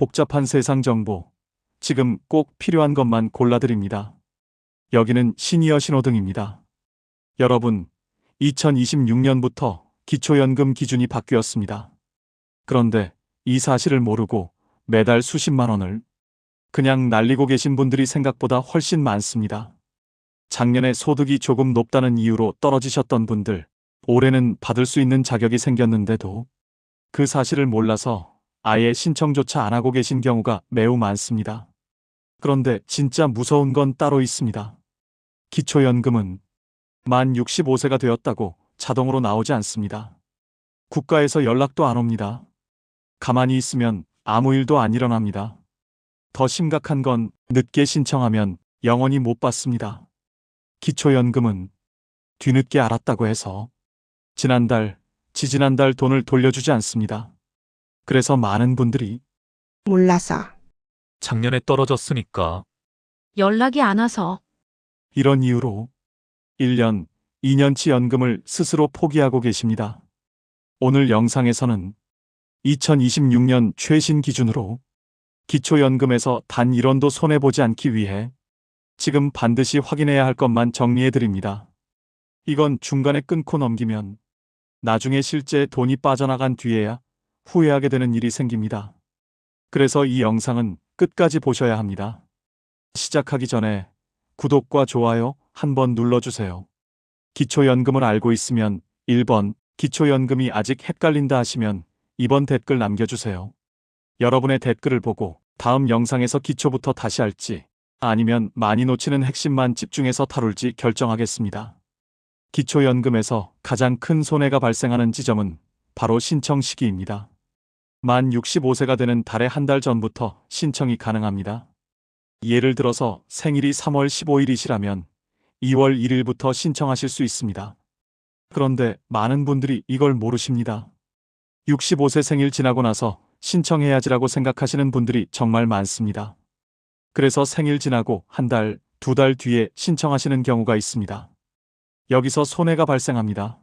복잡한 세상 정보, 지금 꼭 필요한 것만 골라드립니다. 여기는 시니어 신호등입니다. 여러분, 2026년부터 기초연금 기준이 바뀌었습니다. 그런데 이 사실을 모르고 매달 수십만 원을 그냥 날리고 계신 분들이 생각보다 훨씬 많습니다. 작년에 소득이 조금 높다는 이유로 떨어지셨던 분들, 올해는 받을 수 있는 자격이 생겼는데도 그 사실을 몰라서 아예 신청조차 안 하고 계신 경우가 매우 많습니다. 그런데 진짜 무서운 건 따로 있습니다. 기초연금은 만 65세가 되었다고 자동으로 나오지 않습니다. 국가에서 연락도 안 옵니다. 가만히 있으면 아무 일도 안 일어납니다. 더 심각한 건 늦게 신청하면 영원히 못 받습니다. 기초연금은 뒤늦게 알았다고 해서 지난달, 지지난달 돈을 돌려주지 않습니다. 그래서 많은 분들이 몰라서, 작년에 떨어졌으니까. 연락이 안 와서, 이런 이유로 1년, 2년치 연금을 스스로 포기하고 계십니다. 오늘 영상에서는 2026년 최신 기준으로 기초연금에서 단 1원도 손해보지 않기 위해 지금 반드시 확인해야 할 것만 정리해드립니다. 이건 중간에 끊고 넘기면 나중에 실제 돈이 빠져나간 뒤에야 후회하게 되는 일이 생깁니다. 그래서 이 영상은 끝까지 보셔야 합니다. 시작하기 전에 구독과 좋아요 한번 눌러주세요. 기초연금을 알고 있으면 1번, 기초연금이 아직 헷갈린다 하시면 2번 댓글 남겨주세요. 여러분의 댓글을 보고 다음 영상에서 기초부터 다시 할지 아니면 많이 놓치는 핵심만 집중해서 다룰지 결정하겠습니다. 기초연금에서 가장 큰 손해가 발생하는 지점은 바로 신청 시기입니다. 만 65세가 되는 달의 한 달 전부터 신청이 가능합니다. 예를 들어서 생일이 3월 15일이시라면 2월 1일부터 신청하실 수 있습니다. 그런데 많은 분들이 이걸 모르십니다. 65세 생일 지나고 나서 신청해야지라고 생각하시는 분들이 정말 많습니다. 그래서 생일 지나고 한 달, 두 달 뒤에 신청하시는 경우가 있습니다. 여기서 손해가 발생합니다.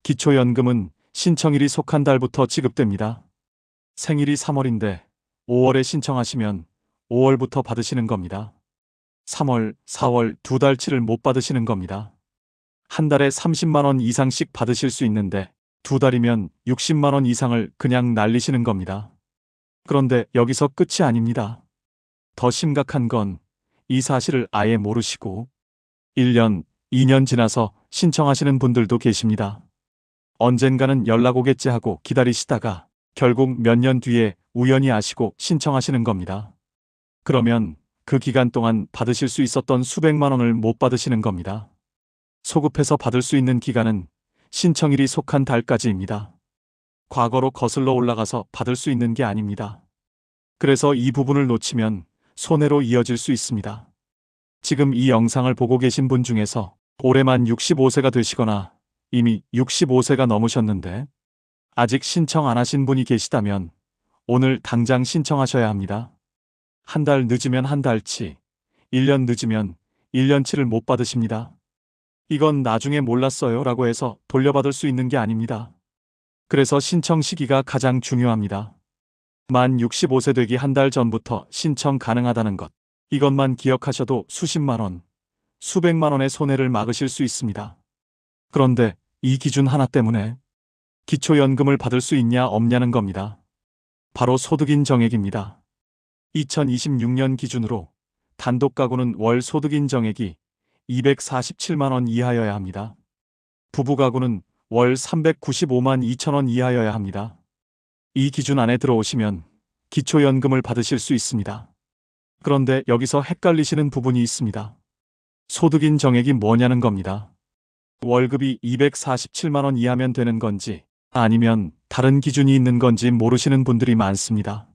기초연금은 신청일이 속한 달부터 지급됩니다. 생일이 3월인데 5월에 신청하시면 5월부터 받으시는 겁니다. 3월, 4월 두 달치를 못 받으시는 겁니다. 한 달에 30만 원 이상씩 받으실 수 있는데 두 달이면 60만 원 이상을 그냥 날리시는 겁니다. 그런데 여기서 끝이 아닙니다. 더 심각한 건 이 사실을 아예 모르시고 1년, 2년 지나서 신청하시는 분들도 계십니다. 언젠가는 연락 오겠지 하고 기다리시다가 결국 몇 년 뒤에 우연히 아시고 신청하시는 겁니다. 그러면 그 기간 동안 받으실 수 있었던 수백만 원을 못 받으시는 겁니다. 소급해서 받을 수 있는 기간은 신청일이 속한 달까지입니다. 과거로 거슬러 올라가서 받을 수 있는 게 아닙니다. 그래서 이 부분을 놓치면 손해로 이어질 수 있습니다. 지금 이 영상을 보고 계신 분 중에서 올해만 65세가 되시거나 이미 65세가 넘으셨는데 아직 신청 안 하신 분이 계시다면 오늘 당장 신청하셔야 합니다. 한 달 늦으면 한 달치, 1년 늦으면 1년치를 못 받으십니다. 이건 나중에 몰랐어요 라고 해서 돌려받을 수 있는 게 아닙니다. 그래서 신청 시기가 가장 중요합니다. 만 65세 되기 한 달 전부터 신청 가능하다는 것. 이것만 기억하셔도 수십만 원, 수백만 원의 손해를 막으실 수 있습니다. 그런데 이 기준 하나 때문에 기초연금을 받을 수 있냐 없냐는 겁니다. 바로 소득인 정액입니다. 2026년 기준으로 단독 가구는 월 소득인 정액이 247만 원 이하여야 합니다. 부부 가구는 월 395만 2천 원 이하여야 합니다. 이 기준 안에 들어오시면 기초연금을 받으실 수 있습니다. 그런데 여기서 헷갈리시는 부분이 있습니다. 소득인 정액이 뭐냐는 겁니다. 월급이 247만 원 이하면 되는 건지 아니면 다른 기준이 있는 건지 모르시는 분들이 많습니다.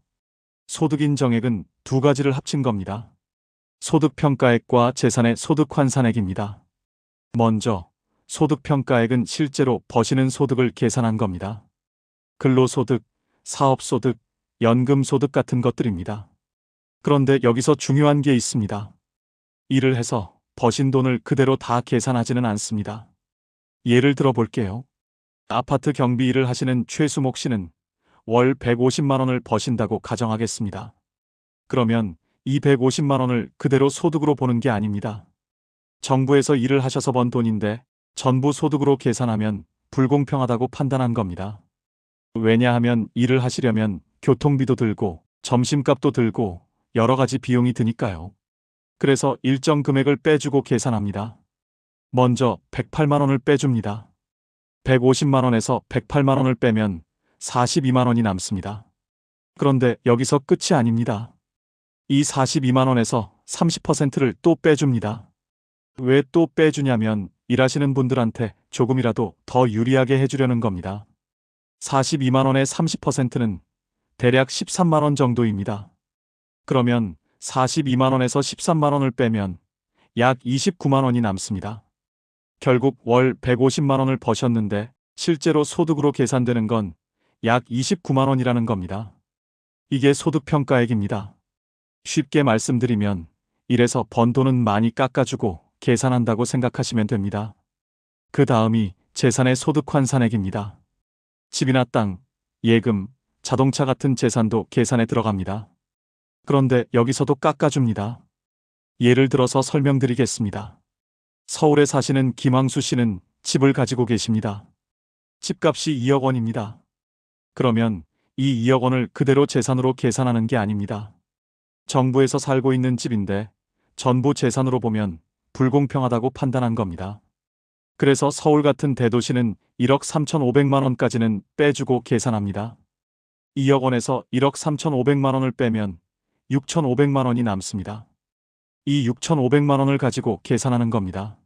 소득인 정액은 두 가지를 합친 겁니다. 소득평가액과 재산의 소득환산액입니다. 먼저 소득평가액은 실제로 버시는 소득을 계산한 겁니다. 근로소득, 사업소득, 연금소득 같은 것들입니다. 그런데 여기서 중요한 게 있습니다. 일을 해서 버신 돈을 그대로 다 계산하지는 않습니다. 예를 들어 볼게요. 아파트 경비 일을 하시는 최수목 씨는 월 150만 원을 버신다고 가정하겠습니다. 그러면 이 150만 원을 그대로 소득으로 보는 게 아닙니다. 정부에서 일을 하셔서 번 돈인데 전부 소득으로 계산하면 불공평하다고 판단한 겁니다. 왜냐하면 일을 하시려면 교통비도 들고 점심값도 들고 여러 가지 비용이 드니까요. 그래서 일정 금액을 빼주고 계산합니다. 먼저 108만 원을 빼줍니다. 150만 원에서 108만 원을 빼면 42만 원이 남습니다. 그런데 여기서 끝이 아닙니다. 이 42만 원에서 30%를 또 빼줍니다. 왜 또 빼주냐면 일하시는 분들한테 조금이라도 더 유리하게 해주려는 겁니다. 42만 원의 30%는 대략 13만 원 정도입니다. 그러면 42만 원에서 13만 원을 빼면 약 29만 원이 남습니다. 결국 월 150만 원을 버셨는데 실제로 소득으로 계산되는 건 약 29만 원이라는 겁니다. 이게 소득평가액입니다. 쉽게 말씀드리면 이래서 번 돈은 많이 깎아주고 계산한다고 생각하시면 됩니다. 그 다음이 재산의 소득 환산액입니다. 집이나 땅, 예금, 자동차 같은 재산도 계산에 들어갑니다. 그런데 여기서도 깎아줍니다. 예를 들어서 설명드리겠습니다. 서울에 사시는 김황수 씨는 집을 가지고 계십니다. 집값이 2억 원입니다. 그러면 이 2억 원을 그대로 재산으로 계산하는 게 아닙니다. 정부에서 살고 있는 집인데 전부 재산으로 보면 불공평하다고 판단한 겁니다. 그래서 서울 같은 대도시는 1억 3,500만 원까지는 빼주고 계산합니다. 2억 원에서 1억 3,500만 원을 빼면 6,500만 원이 남습니다. 이 6,500만 원을 가지고 계산하는 겁니다.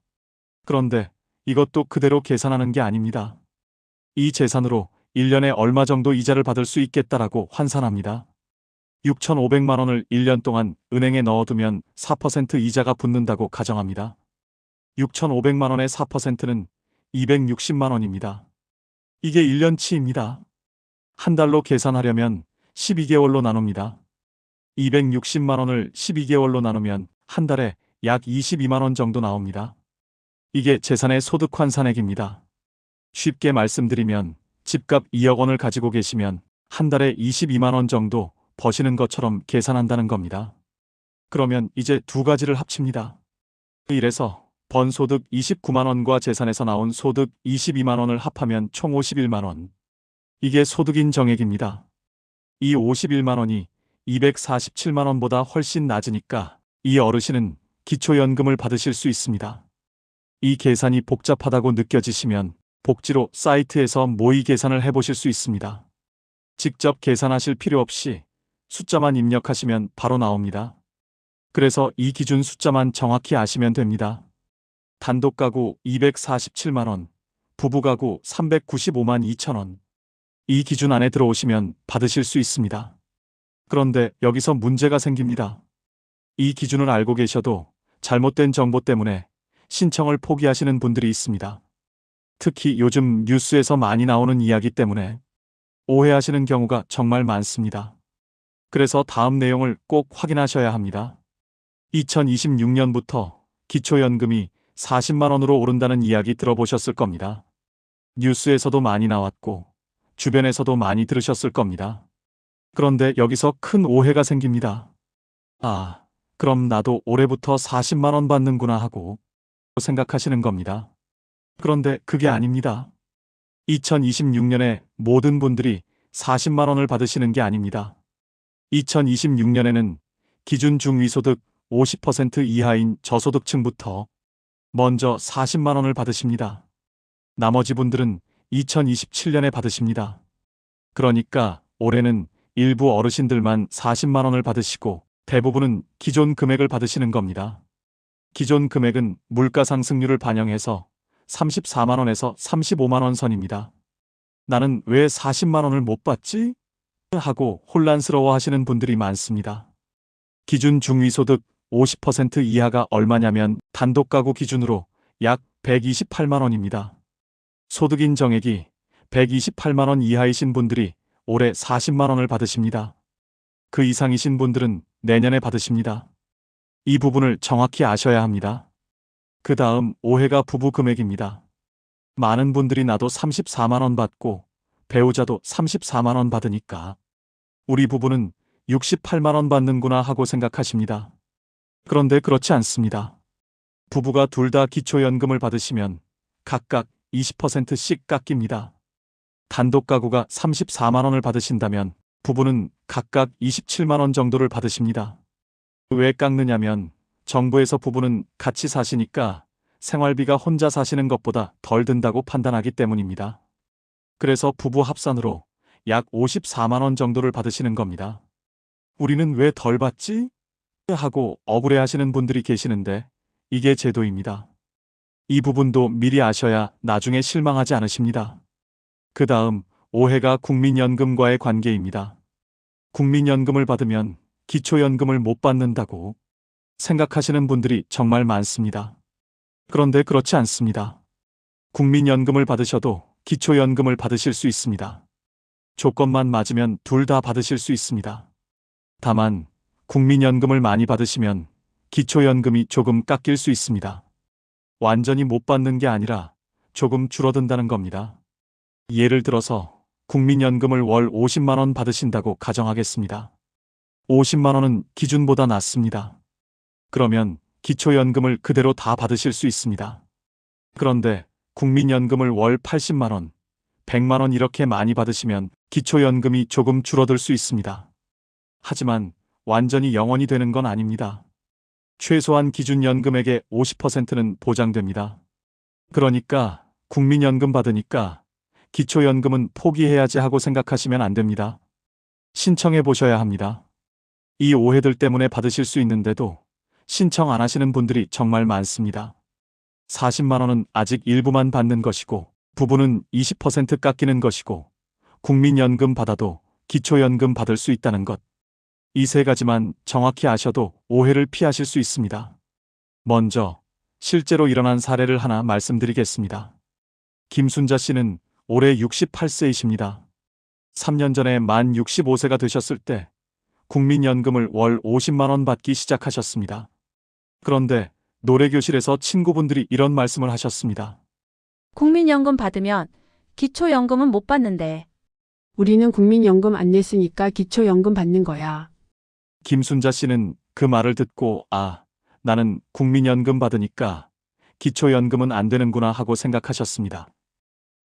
그런데 이것도 그대로 계산하는 게 아닙니다. 이 재산으로 1년에 얼마 정도 이자를 받을 수 있겠다라고 환산합니다. 6,500만 원을 1년 동안 은행에 넣어두면 4% 이자가 붙는다고 가정합니다. 6,500만 원의 4%는 260만 원입니다. 이게 1년치입니다. 한 달로 계산하려면 12개월로 나눕니다. 260만 원을 12개월로 나누면 한 달에 약 22만 원 정도 나옵니다. 이게 재산의 소득 환산액입니다. 쉽게 말씀드리면 집값 2억 원을 가지고 계시면 한 달에 22만 원 정도 버시는 것처럼 계산한다는 겁니다. 그러면 이제 두 가지를 합칩니다. 이래서 번 소득 29만 원과 재산에서 나온 소득 22만 원을 합하면 총 51만 원. 이게 소득인 정액입니다. 이 51만 원이 247만 원보다 훨씬 낮으니까 이 어르신은 기초연금을 받으실 수 있습니다. 이 계산이 복잡하다고 느껴지시면 복지로 사이트에서 모의 계산을 해보실 수 있습니다. 직접 계산하실 필요 없이 숫자만 입력하시면 바로 나옵니다. 그래서 이 기준 숫자만 정확히 아시면 됩니다. 단독 가구 247만 원, 부부 가구 395만 2천 원. 이 기준 안에 들어오시면 받으실 수 있습니다. 그런데 여기서 문제가 생깁니다. 이 기준을 알고 계셔도 잘못된 정보 때문에 신청을 포기하시는 분들이 있습니다. 특히 요즘 뉴스에서 많이 나오는 이야기 때문에 오해하시는 경우가 정말 많습니다. 그래서 다음 내용을 꼭 확인하셔야 합니다. 2026년부터 기초연금이 40만 원으로 오른다는 이야기 들어보셨을 겁니다. 뉴스에서도 많이 나왔고 주변에서도 많이 들으셨을 겁니다. 그런데 여기서 큰 오해가 생깁니다. 아, 그럼 나도 올해부터 40만 원 받는구나 하고 생각하시는 겁니다. 그런데 그게 아닙니다. 2026년에 모든 분들이 40만 원을 받으시는 게 아닙니다. 2026년에는 기준 중위소득 50% 이하인 저소득층부터 먼저 40만 원을 받으십니다. 나머지 분들은 2027년에 받으십니다. 그러니까 올해는 일부 어르신들만 40만 원을 받으시고 대부분은 기존 금액을 받으시는 겁니다. 기존 금액은 물가 상승률을 반영해서 34만 원에서 35만 원 선입니다. 나는 왜 40만 원을 못 받지? 하고 혼란스러워 하시는 분들이 많습니다. 기준 중위소득 50% 이하가 얼마냐면 단독 가구 기준으로 약 128만 원입니다. 소득인 정액이 128만 원 이하이신 분들이 올해 40만 원을 받으십니다. 그 이상이신 분들은 내년에 받으십니다. 이 부분을 정확히 아셔야 합니다. 그 다음 오해가 부부 금액입니다. 많은 분들이 나도 34만 원 받고 배우자도 34만 원 받으니까 우리 부부는 68만 원 받는구나 하고 생각하십니다. 그런데 그렇지 않습니다. 부부가 둘 다 기초연금을 받으시면 각각 20%씩 깎입니다. 단독 가구가 34만 원을 받으신다면 부부는 각각 27만 원 정도를 받으십니다. 왜 깎느냐면 정부에서 부부는 같이 사시니까 생활비가 혼자 사시는 것보다 덜 든다고 판단하기 때문입니다. 그래서 부부 합산으로 약 54만 원 정도를 받으시는 겁니다. 우리는 왜 덜 받지? 하고 억울해하시는 분들이 계시는데 이게 제도입니다. 이 부분도 미리 아셔야 나중에 실망하지 않으십니다. 그 다음 오해가 국민연금과의 관계입니다. 국민연금을 받으면 기초연금을 못 받는다고 생각하시는 분들이 정말 많습니다. 그런데 그렇지 않습니다. 국민연금을 받으셔도 기초연금을 받으실 수 있습니다. 조건만 맞으면 둘 다 받으실 수 있습니다. 다만 국민연금을 많이 받으시면 기초연금이 조금 깎일 수 있습니다. 완전히 못 받는 게 아니라 조금 줄어든다는 겁니다. 예를 들어서 국민연금을 월 50만 원 받으신다고 가정하겠습니다. 50만 원은 기준보다 낮습니다. 그러면 기초연금을 그대로 다 받으실 수 있습니다. 그런데 국민연금을 월 80만 원, 100만 원 이렇게 많이 받으시면 기초연금이 조금 줄어들 수 있습니다. 하지만 완전히 0원이 되는 건 아닙니다. 최소한 기준연금액의 50%는 보장됩니다. 그러니까 국민연금 받으니까 기초연금은 포기해야지 하고 생각하시면 안 됩니다. 신청해 보셔야 합니다. 이 오해들 때문에 받으실 수 있는데도 신청 안 하시는 분들이 정말 많습니다. 40만 원은 아직 일부만 받는 것이고 부부는 20% 깎이는 것이고 국민연금 받아도 기초연금 받을 수 있다는 것. 이 세 가지만 정확히 아셔도 오해를 피하실 수 있습니다. 먼저 실제로 일어난 사례를 하나 말씀드리겠습니다. 김순자 씨는 올해 68세이십니다. 3년 전에 만 65세가 되셨을 때 국민연금을 월 50만 원 받기 시작하셨습니다. 그런데 노래교실에서 친구분들이 이런 말씀을 하셨습니다. 국민연금 받으면 기초연금은 못 받는데. 우리는 국민연금 안 냈으니까 기초연금 받는 거야. 김순자 씨는 그 말을 듣고 나는 국민연금 받으니까 기초연금은 안 되는구나 하고 생각하셨습니다.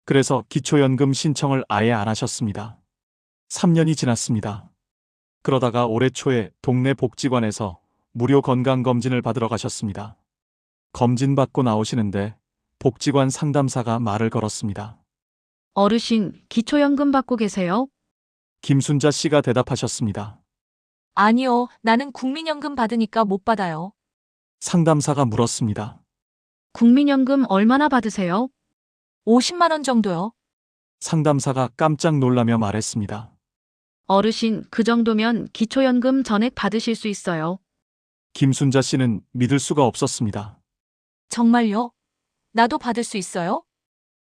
그래서 기초연금 신청을 아예 안 하셨습니다. 3년이 지났습니다. 그러다가 올해 초에 동네 복지관에서 무료 건강검진을 받으러 가셨습니다. 검진 받고 나오시는데 복지관 상담사가 말을 걸었습니다. 어르신, 기초연금 받고 계세요? 김순자 씨가 대답하셨습니다. 아니요, 나는 국민연금 받으니까 못 받아요. 상담사가 물었습니다. 국민연금 얼마나 받으세요? 50만 원 정도요. 상담사가 깜짝 놀라며 말했습니다. 어르신, 그 정도면 기초연금 전액 받으실 수 있어요. 김순자 씨는 믿을 수가 없었습니다. 정말요? 나도 받을 수 있어요?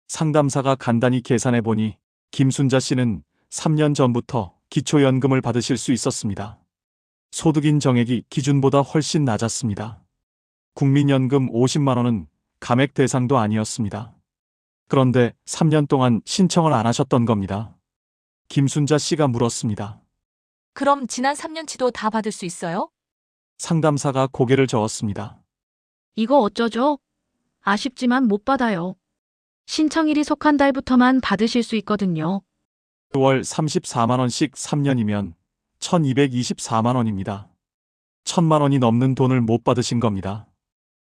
상담사가 간단히 계산해 보니 김순자 씨는 3년 전부터 기초연금을 받으실 수 있었습니다. 소득인 정액이 기준보다 훨씬 낮았습니다. 국민연금 50만 원은 감액 대상도 아니었습니다. 그런데 3년 동안 신청을 안 하셨던 겁니다. 김순자 씨가 물었습니다. 그럼 지난 3년치도 다 받을 수 있어요? 상담사가 고개를 저었습니다. 이거 어쩌죠? 아쉽지만 못 받아요. 신청일이 속한 달부터만 받으실 수 있거든요. 월 34만 원씩 3년이면 1224만 원입니다. 1000만 원이 넘는 돈을 못 받으신 겁니다.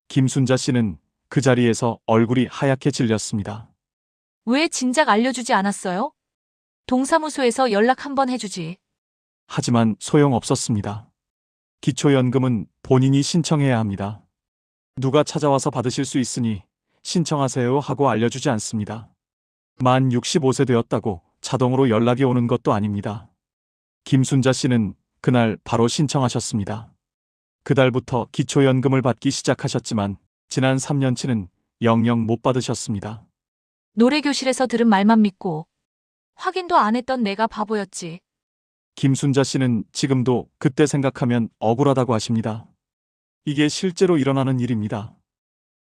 김순자 씨는 그 자리에서 얼굴이 하얗게 질렸습니다. 왜 진작 알려주지 않았어요? 동사무소에서 연락 한번 해주지. 하지만 소용없었습니다. 기초연금은 본인이 신청해야 합니다. 누가 찾아와서 받으실 수 있으니 신청하세요 하고 알려주지 않습니다. 만 65세 되었다고 자동으로 연락이 오는 것도 아닙니다. 김순자 씨는 그날 바로 신청하셨습니다. 그달부터 기초연금을 받기 시작하셨지만 지난 3년치는 영영 못 받으셨습니다. 노래교실에서 들은 말만 믿고 확인도 안 했던 내가 바보였지. 김순자 씨는 지금도 그때 생각하면 억울하다고 하십니다. 이게 실제로 일어나는 일입니다.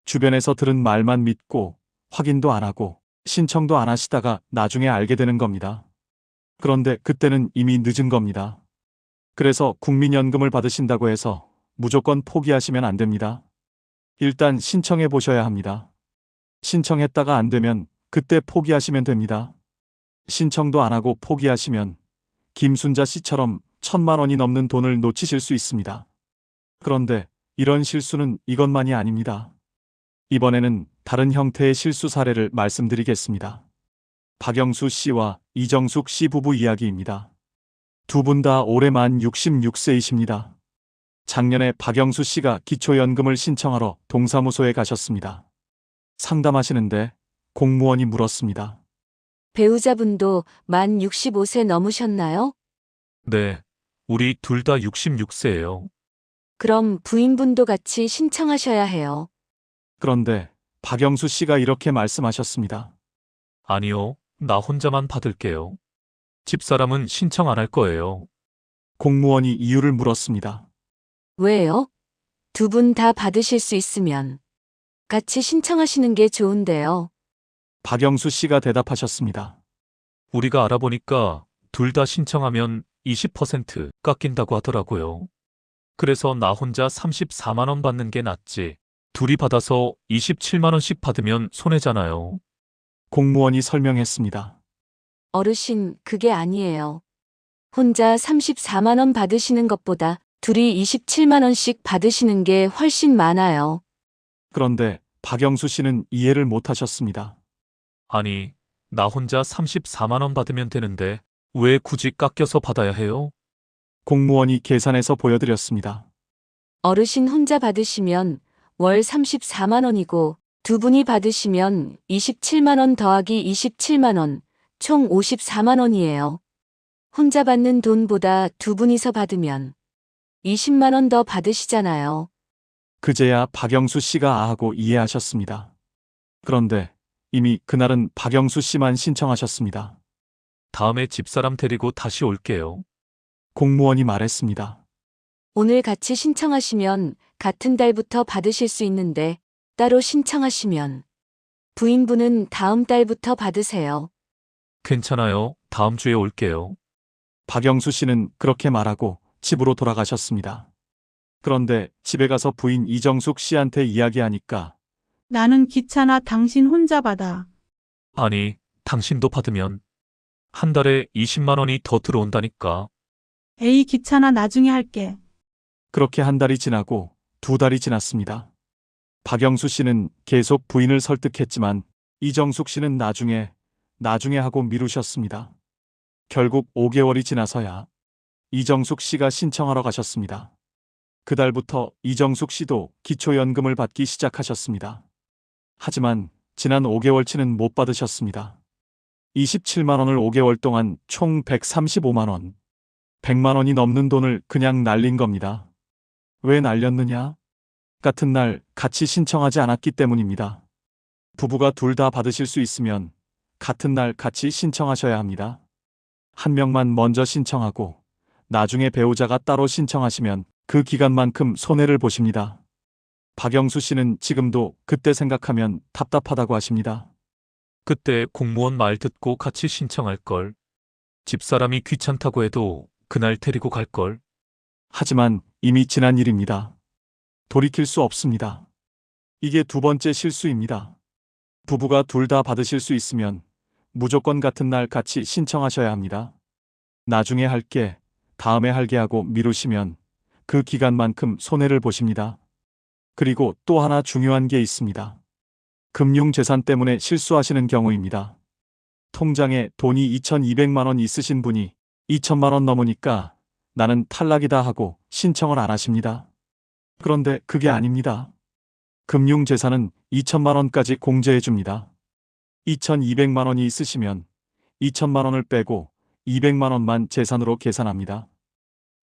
주변에서 들은 말만 믿고 확인도 안 하고 신청도 안 하시다가 나중에 알게 되는 겁니다. 그런데 그때는 이미 늦은 겁니다. 그래서 국민연금을 받으신다고 해서 무조건 포기하시면 안 됩니다. 일단 신청해 보셔야 합니다. 신청했다가 안 되면 그때 포기하시면 됩니다. 신청도 안 하고 포기하시면 김순자 씨처럼 1,000만 원이 넘는 돈을 놓치실 수 있습니다. 그런데 이런 실수는 이것만이 아닙니다. 이번에는 다른 형태의 실수 사례를 말씀드리겠습니다. 박영수 씨와 이정숙 씨 부부 이야기입니다. 두 분 다 올해 만 66세이십니다. 작년에 박영수 씨가 기초연금을 신청하러 동사무소에 가셨습니다. 상담하시는데 공무원이 물었습니다. 배우자분도 만 65세 넘으셨나요? 네. 우리 둘 다 66세예요. 그럼 부인분도 같이 신청하셔야 해요. 그런데 박영수 씨가 이렇게 말씀하셨습니다. 아니요. 나 혼자만 받을게요. 집사람은 신청 안 할 거예요. 공무원이 이유를 물었습니다. 왜요? 두 분 다 받으실 수 있으면 같이 신청하시는 게 좋은데요. 박영수 씨가 대답하셨습니다. 우리가 알아보니까 둘 다 신청하면 20% 깎인다고 하더라고요. 그래서 나 혼자 34만 원 받는 게 낫지. 둘이 받아서 27만 원씩 받으면 손해잖아요. 공무원이 설명했습니다. 어르신, 그게 아니에요. 혼자 34만 원 받으시는 것보다 둘이 27만 원씩 받으시는 게 훨씬 많아요. 그런데 박영수 씨는 이해를 못 하셨습니다. 아니, 나 혼자 34만 원 받으면 되는데 왜 굳이 깎여서 받아야 해요? 공무원이 계산해서 보여드렸습니다. 어르신 혼자 받으시면 월 34만 원이고 두 분이 받으시면 27만 원 더하기 27만 원, 총 54만 원이에요. 혼자 받는 돈보다 두 분이서 받으면 20만 원 더 받으시잖아요. 그제야 박영수 씨가 아하고 이해하셨습니다. 그런데 이미 그날은 박영수 씨만 신청하셨습니다. 다음에 집사람 데리고 다시 올게요. 공무원이 말했습니다. 오늘 같이 신청하시면 같은 달부터 받으실 수 있는데 따로 신청하시면 부인분은 다음 달부터 받으세요. 괜찮아요. 다음 주에 올게요. 박영수 씨는 그렇게 말하고 집으로 돌아가셨습니다. 그런데 집에 가서 부인 이정숙 씨한테 이야기하니까 나는 귀찮아 당신 혼자 받아. 아니, 당신도 받으면 한 달에 20만 원이 더 들어온다니까. 에이 귀찮아 나중에 할게. 그렇게 한 달이 지나고 두 달이 지났습니다. 박영수 씨는 계속 부인을 설득했지만 이정숙 씨는 나중에 하고 미루셨습니다. 결국 5개월이 지나서야 이정숙 씨가 신청하러 가셨습니다. 그달부터 이정숙 씨도 기초연금을 받기 시작하셨습니다. 하지만 지난 5개월치는 못 받으셨습니다. 27만 원을 5개월 동안 총 135만 원, 100만 원이 넘는 돈을 그냥 날린 겁니다. 왜 날렸느냐? 같은 날 같이 신청하지 않았기 때문입니다. 부부가 둘 다 받으실 수 있으면 같은 날 같이 신청하셔야 합니다. 한 명만 먼저 신청하고 나중에 배우자가 따로 신청하시면 그 기간만큼 손해를 보십니다. 박영수 씨는 지금도 그때 생각하면 답답하다고 하십니다. 그때 공무원 말 듣고 같이 신청할 걸. 집사람이 귀찮다고 해도 그날 데리고 갈 걸. 하지만 이미 지난 일입니다. 돌이킬 수 없습니다. 이게 두 번째 실수입니다. 부부가 둘 다 받으실 수 있으면 무조건 같은 날 같이 신청하셔야 합니다. 나중에 할게, 다음에 할게 하고 미루시면 그 기간만큼 손해를 보십니다. 그리고 또 하나 중요한 게 있습니다. 금융재산 때문에 실수하시는 경우입니다. 통장에 돈이 2,200만 원 있으신 분이 2,000만 원 넘으니까 나는 탈락이다 하고 신청을 안 하십니다. 그런데 그게 아닙니다. 금융재산은 2,000만 원까지 공제해 줍니다. 2,200만 원이 있으시면 2,000만 원을 빼고 200만 원만 재산으로 계산합니다.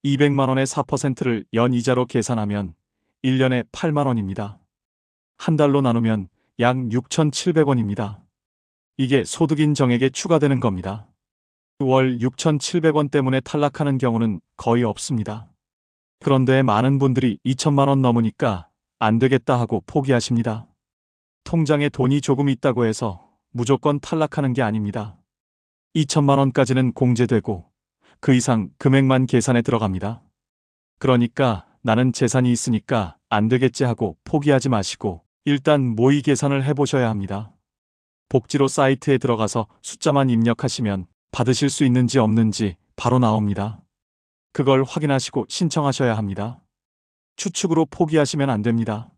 200만 원의 4%를 연이자로 계산하면 1년에 8만 원입니다. 한 달로 나누면 약 6,700원입니다. 이게 소득인 정액에 추가되는 겁니다. 월 6,700원 때문에 탈락하는 경우는 거의 없습니다. 그런데 많은 분들이 2천만 원 넘으니까 안 되겠다 하고 포기하십니다. 통장에 돈이 조금 있다고 해서 무조건 탈락하는 게 아닙니다. 2천만 원까지는 공제되고 그 이상 금액만 계산에 들어갑니다. 그러니까 나는 재산이 있으니까 안 되겠지 하고 포기하지 마시고 일단 모의 계산을 해보셔야 합니다. 복지로 사이트에 들어가서 숫자만 입력하시면 받으실 수 있는지 없는지 바로 나옵니다. 그걸 확인하시고 신청하셔야 합니다. 추측으로 포기하시면 안 됩니다.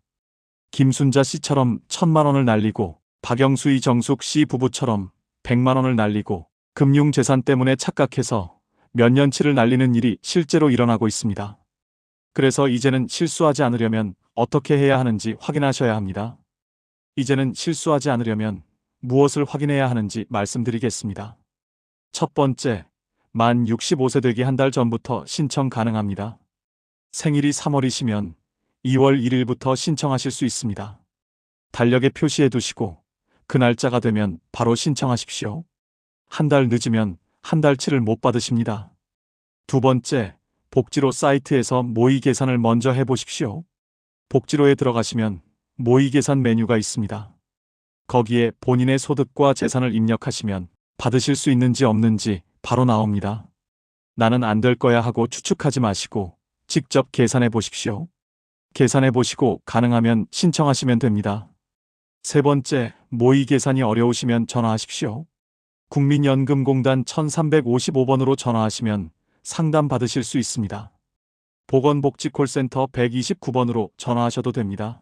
김순자 씨처럼 1,000만 원을 날리고 박영수 이정숙 씨 부부처럼 100만 원을 날리고 금융재산 때문에 착각해서 몇 년치를 날리는 일이 실제로 일어나고 있습니다. 그래서 이제는 실수하지 않으려면 어떻게 해야 하는지 확인하셔야 합니다. 이제는 실수하지 않으려면 무엇을 확인해야 하는지 말씀드리겠습니다. 첫 번째, 만 65세 되기 한 달 전부터 신청 가능합니다. 생일이 3월이시면 2월 1일부터 신청하실 수 있습니다. 달력에 표시해 두시고 그 날짜가 되면 바로 신청하십시오. 한 달 늦으면 한 달치를 못 받으십니다. 두 번째, 복지로 사이트에서 모의 계산을 먼저 해보십시오. 복지로에 들어가시면 모의 계산 메뉴가 있습니다. 거기에 본인의 소득과 재산을 입력하시면 받으실 수 있는지 없는지 바로 나옵니다. 나는 안 될 거야 하고 추측하지 마시고 직접 계산해 보십시오. 계산해 보시고 가능하면 신청하시면 됩니다. 세 번째, 모의 계산이 어려우시면 전화하십시오. 국민연금공단 1355번으로 전화하시면 상담 받으실 수 있습니다. 보건복지콜센터 129번으로 전화하셔도 됩니다.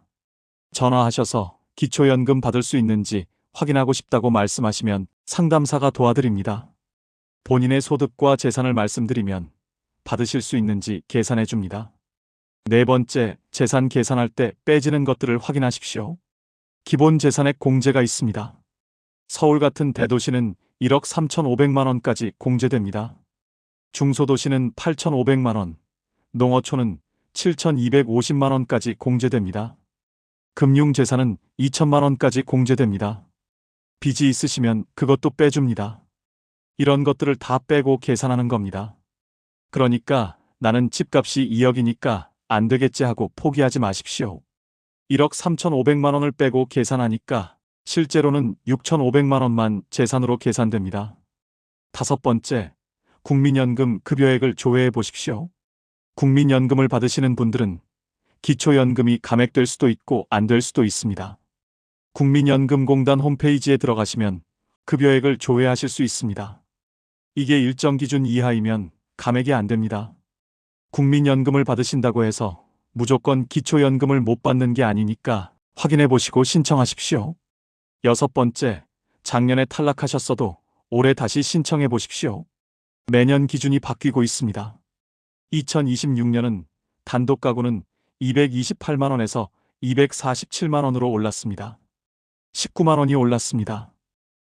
전화하셔서 기초연금 받을 수 있는지 확인하고 싶다고 말씀하시면 상담사가 도와드립니다. 본인의 소득과 재산을 말씀드리면 받으실 수 있는지 계산해 줍니다. 네 번째, 재산 계산할 때 빼지는 것들을 확인하십시오. 기본 재산액 공제가 있습니다. 서울 같은 대도시는 1억 3,500만 원까지 공제됩니다. 중소도시는 8,500만 원, 농어촌은 7,250만 원까지 공제됩니다. 금융재산은 2천만 원까지 공제됩니다. 빚이 있으시면 그것도 빼줍니다. 이런 것들을 다 빼고 계산하는 겁니다. 그러니까 나는 집값이 2억이니까 안 되겠지 하고 포기하지 마십시오. 1억 3,500만 원을 빼고 계산하니까 실제로는 6,500만 원만 재산으로 계산됩니다. 다섯 번째, 국민연금 급여액을 조회해 보십시오. 국민연금을 받으시는 분들은 기초연금이 감액될 수도 있고 안 될 수도 있습니다. 국민연금공단 홈페이지에 들어가시면 급여액을 조회하실 수 있습니다. 이게 일정 기준 이하이면 감액이 안 됩니다. 국민연금을 받으신다고 해서 무조건 기초연금을 못 받는 게 아니니까 확인해 보시고 신청하십시오. 여섯 번째, 작년에 탈락하셨어도 올해 다시 신청해 보십시오. 매년 기준이 바뀌고 있습니다. 2026년은 단독 가구는 228만 원에서 247만 원으로 올랐습니다. 19만 원이 올랐습니다.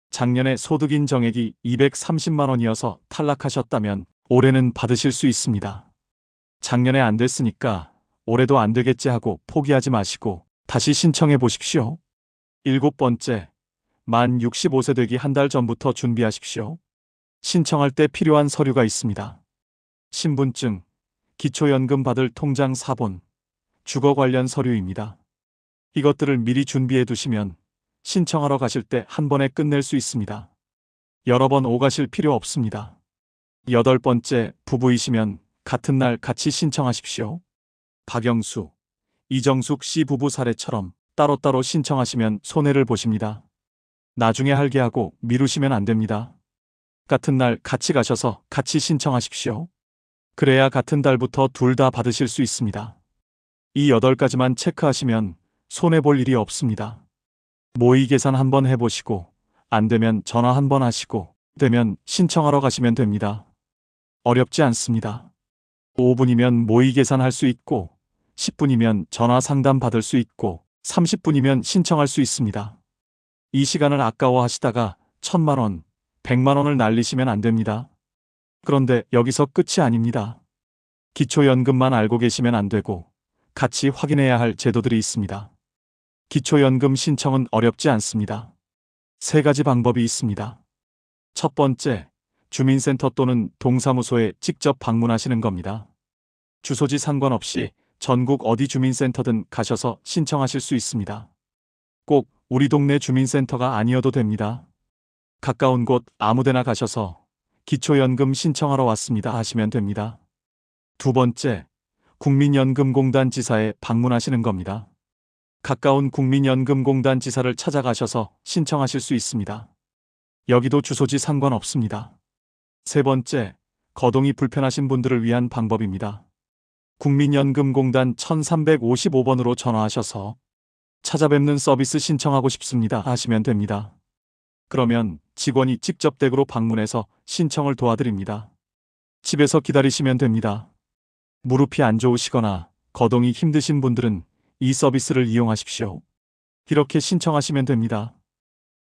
작년에 소득 인정액이 230만 원이어서 탈락하셨다면 올해는 받으실 수 있습니다. 작년에 안 됐으니까 올해도 안 되겠지 하고 포기하지 마시고 다시 신청해 보십시오. 일곱 번째, 만 65세 되기 한 달 전부터 준비하십시오. 신청할 때 필요한 서류가 있습니다. 신분증, 기초연금 받을 통장 사본, 주거 관련 서류입니다. 이것들을 미리 준비해 두시면 신청하러 가실 때 한 번에 끝낼 수 있습니다. 여러 번 오가실 필요 없습니다. 여덟 번째, 부부이시면 같은 날 같이 신청하십시오. 박영수, 이정숙 씨 부부 사례처럼 따로따로 신청하시면 손해를 보십니다. 나중에 할게 하고 미루시면 안 됩니다. 같은 날 같이 가셔서 같이 신청하십시오. 그래야 같은 달부터 둘 다 받으실 수 있습니다. 이 8가지만 체크하시면 손해볼 일이 없습니다. 모의 계산 한번 해보시고 안 되면 전화 한번 하시고 되면 신청하러 가시면 됩니다. 어렵지 않습니다. 5분이면 모의 계산할 수 있고 10분이면 전화 상담 받을 수 있고 30분이면 신청할 수 있습니다. 이 시간을 아까워하시다가 1,000만 원, 100만 원을 날리시면 안 됩니다. 그런데 여기서 끝이 아닙니다. 기초연금만 알고 계시면 안 되고 같이 확인해야 할 제도들이 있습니다. 기초연금 신청은 어렵지 않습니다. 3가지 방법이 있습니다. 첫 번째, 주민센터 또는 동사무소에 직접 방문하시는 겁니다. 주소지 상관없이 전국 어디 주민센터든 가셔서 신청하실 수 있습니다. 꼭 우리 동네 주민센터가 아니어도 됩니다. 가까운 곳 아무데나 가셔서 기초연금 신청하러 왔습니다 하시면 됩니다. 두 번째, 국민연금공단 지사에 방문하시는 겁니다. 가까운 국민연금공단 지사를 찾아가셔서 신청하실 수 있습니다. 여기도 주소지 상관없습니다. 세 번째, 거동이 불편하신 분들을 위한 방법입니다. 국민연금공단 1355번으로 전화하셔서 찾아뵙는 서비스 신청하고 싶습니다 하시면 됩니다. 그러면 직원이 직접 댁으로 방문해서 신청을 도와드립니다. 집에서 기다리시면 됩니다. 무릎이 안 좋으시거나 거동이 힘드신 분들은 이 서비스를 이용하십시오. 이렇게 신청하시면 됩니다.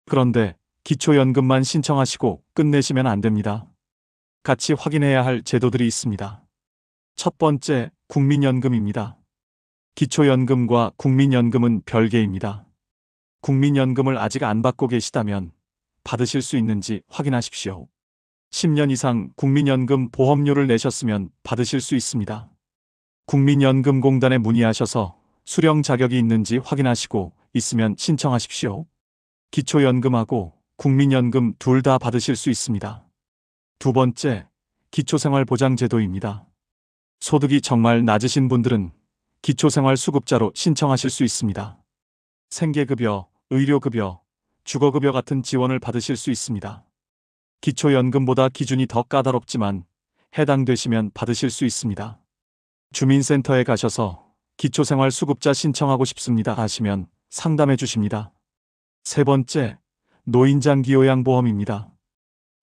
그런데 기초연금만 신청하시고 끝내시면 안 됩니다. 같이 확인해야 할 제도들이 있습니다. 첫 번째, 국민연금입니다. 기초연금과 국민연금은 별개입니다. 국민연금을 아직 안 받고 계시다면 받으실 수 있는지 확인하십시오. 10년 이상 국민연금 보험료를 내셨으면 받으실 수 있습니다. 국민연금공단에 문의하셔서 수령 자격이 있는지 확인하시고 있으면 신청하십시오. 기초연금하고 국민연금 둘 다 받으실 수 있습니다. 두 번째, 기초생활보장제도입니다. 소득이 정말 낮으신 분들은 기초생활수급자로 신청하실 수 있습니다. 생계급여, 의료급여, 주거급여 같은 지원을 받으실 수 있습니다. 기초연금보다 기준이 더 까다롭지만 해당되시면 받으실 수 있습니다. 주민센터에 가셔서 기초생활수급자 신청하고 싶습니다 하시면 상담해 주십니다. 세 번째, 노인장기요양보험입니다.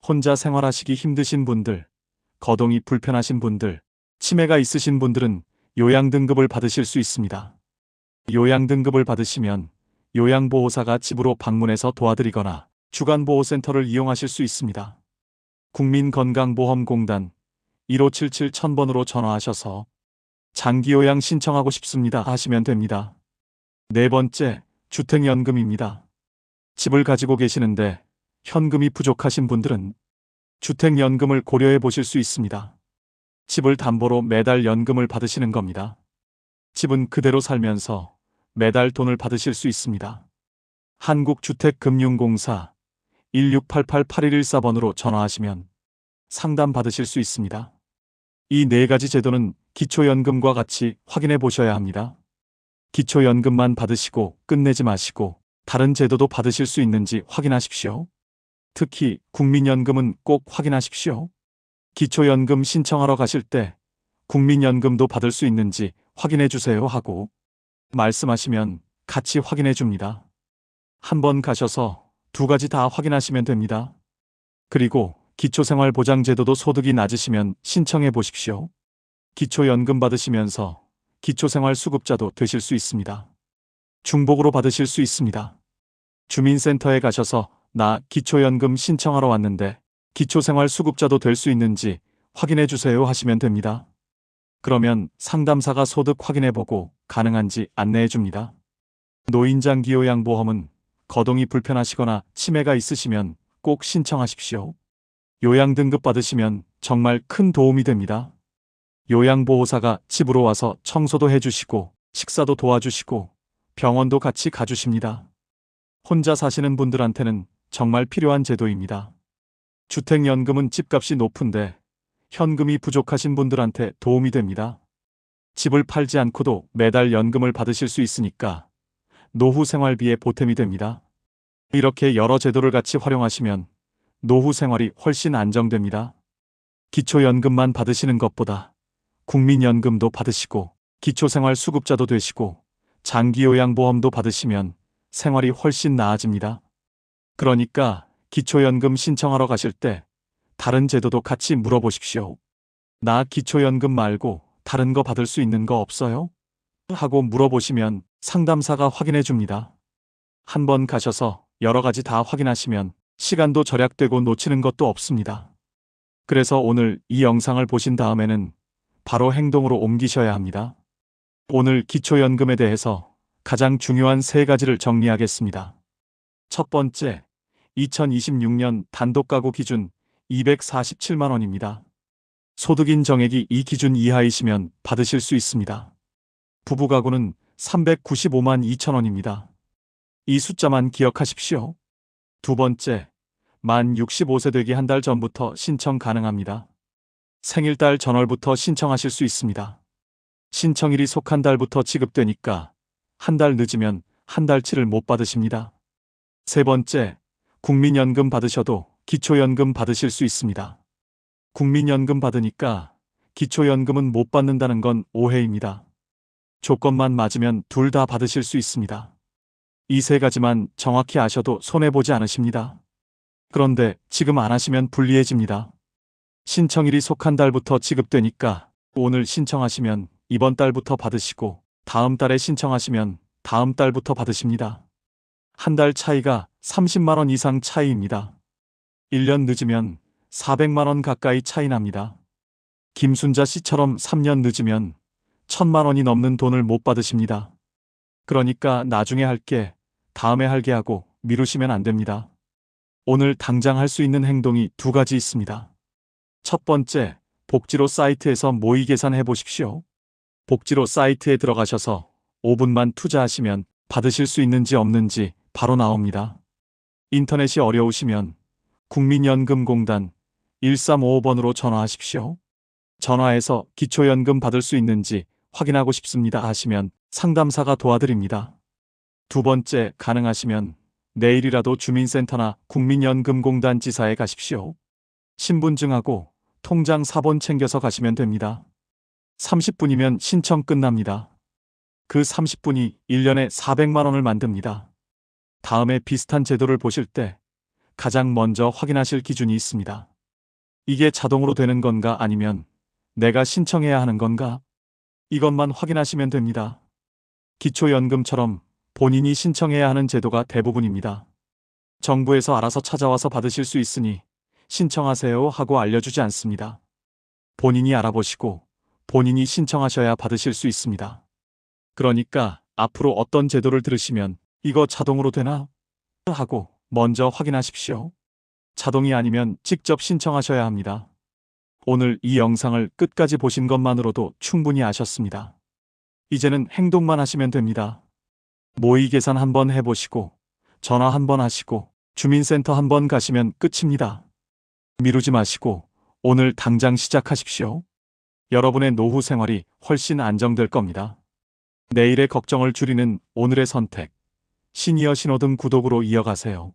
혼자 생활하시기 힘드신 분들, 거동이 불편하신 분들, 치매가 있으신 분들은 요양등급을 받으실 수 있습니다. 요양등급을 받으시면 요양보호사가 집으로 방문해서 도와드리거나 주간보호센터를 이용하실 수 있습니다. 국민건강보험공단 1577-1000번으로 전화하셔서 장기요양 신청하고 싶습니다 하시면 됩니다. 네 번째, 주택연금입니다. 집을 가지고 계시는데 현금이 부족하신 분들은 주택연금을 고려해 보실 수 있습니다. 집을 담보로 매달 연금을 받으시는 겁니다. 집은 그대로 살면서 매달 돈을 받으실 수 있습니다. 한국주택금융공사 1688-8114번으로 전화하시면 상담 받으실 수 있습니다. 이 네 가지 제도는 기초연금과 같이 확인해 보셔야 합니다. 기초연금만 받으시고 끝내지 마시고 다른 제도도 받으실 수 있는지 확인하십시오. 특히 국민연금은 꼭 확인하십시오. 기초연금 신청하러 가실 때 국민연금도 받을 수 있는지 확인해 주세요 하고 말씀하시면 같이 확인해 줍니다. 한번 가셔서 두 가지 다 확인하시면 됩니다. 그리고 기초생활보장제도도 소득이 낮으시면 신청해 보십시오. 기초연금 받으시면서 기초생활수급자도 되실 수 있습니다. 중복으로 받으실 수 있습니다. 주민센터에 가셔서 나 기초연금 신청하러 왔는데 기초생활수급자도 될 수 있는지 확인해 주세요 하시면 됩니다. 그러면 상담사가 소득 확인해보고 가능한지 안내해 줍니다. 노인장기요양보험은 거동이 불편하시거나 치매가 있으시면 꼭 신청하십시오. 요양등급 받으시면 정말 큰 도움이 됩니다. 요양보호사가 집으로 와서 청소도 해주시고 식사도 도와주시고 병원도 같이 가주십니다. 혼자 사시는 분들한테는 정말 필요한 제도입니다. 주택연금은 집값이 높은데 현금이 부족하신 분들한테 도움이 됩니다. 집을 팔지 않고도 매달 연금을 받으실 수 있으니까 노후 생활비에 보탬이 됩니다. 이렇게 여러 제도를 같이 활용하시면 노후 생활이 훨씬 안정됩니다. 기초연금만 받으시는 것보다 국민연금도 받으시고 기초생활수급자도 되시고 장기요양보험도 받으시면 생활이 훨씬 나아집니다. 그러니까 기초연금 신청하러 가실 때 다른 제도도 같이 물어보십시오. 나 기초연금 말고 다른 거 받을 수 있는 거 없어요? 하고 물어보시면 상담사가 확인해 줍니다. 한번 가셔서 여러 가지 다 확인하시면 시간도 절약되고 놓치는 것도 없습니다. 그래서 오늘 이 영상을 보신 다음에는 바로 행동으로 옮기셔야 합니다. 오늘 기초연금에 대해서 가장 중요한 세 가지를 정리하겠습니다. 첫 번째, 2026년 단독가구 기준 247만 원입니다. 소득인 정액이 이 기준 이하이시면 받으실 수 있습니다. 부부가구는 395만 2천 원입니다. 이 숫자만 기억하십시오. 두 번째, 만 65세 되기 한 달 전부터 신청 가능합니다. 생일달 전월부터 신청하실 수 있습니다. 신청일이 속한 달부터 지급되니까 한 달 늦으면 한 달치를 못 받으십니다. 세 번째, 국민연금 받으셔도 기초연금 받으실 수 있습니다. 국민연금 받으니까 기초연금은 못 받는다는 건 오해입니다. 조건만 맞으면 둘 다 받으실 수 있습니다. 이 세 가지만 정확히 아셔도 손해보지 않으십니다. 그런데 지금 안 하시면 불리해집니다. 신청일이 속한 달부터 지급되니까 오늘 신청하시면 이번 달부터 받으시고 다음 달에 신청하시면 다음 달부터 받으십니다. 한 달 차이가 30만 원 이상 차이입니다. 1년 늦으면 400만 원 가까이 차이 납니다. 김순자 씨처럼 3년 늦으면 1000만 원이 넘는 돈을 못 받으십니다. 그러니까 나중에 할게, 다음에 할게 하고 미루시면 안 됩니다. 오늘 당장 할 수 있는 행동이 두 가지 있습니다. 첫 번째, 복지로 사이트에서 모의 계산해 보십시오. 복지로 사이트에 들어가셔서 5분만 투자하시면 받으실 수 있는지 없는지 바로 나옵니다. 인터넷이 어려우시면 국민연금공단 1355번으로 전화하십시오. 전화해서 기초연금 받을 수 있는지 확인하고 싶습니다 하시면 상담사가 도와드립니다. 두 번째, 가능하시면 내일이라도 주민센터나 국민연금공단 지사에 가십시오. 신분증하고 통장 사본 챙겨서 가시면 됩니다. 30분이면 신청 끝납니다. 그 30분이 1년에 400만 원을 만듭니다. 다음에 비슷한 제도를 보실 때 가장 먼저 확인하실 기준이 있습니다. 이게 자동으로 되는 건가 아니면 내가 신청해야 하는 건가? 이것만 확인하시면 됩니다. 기초연금처럼 본인이 신청해야 하는 제도가 대부분입니다. 정부에서 알아서 찾아와서 받으실 수 있으니 신청하세요 하고 알려주지 않습니다. 본인이 알아보시고 본인이 신청하셔야 받으실 수 있습니다. 그러니까 앞으로 어떤 제도를 들으시면 이거 자동으로 되나? 하고 먼저 확인하십시오. 자동이 아니면 직접 신청하셔야 합니다. 오늘 이 영상을 끝까지 보신 것만으로도 충분히 아셨습니다. 이제는 행동만 하시면 됩니다. 모의 계산 한번 해보시고 전화 한번 하시고 주민센터 한번 가시면 끝입니다. 미루지 마시고 오늘 당장 시작하십시오. 여러분의 노후 생활이 훨씬 안정될 겁니다. 내일의 걱정을 줄이는 오늘의 선택, 시니어 신호등 구독으로 이어가세요.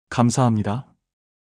감사합니다.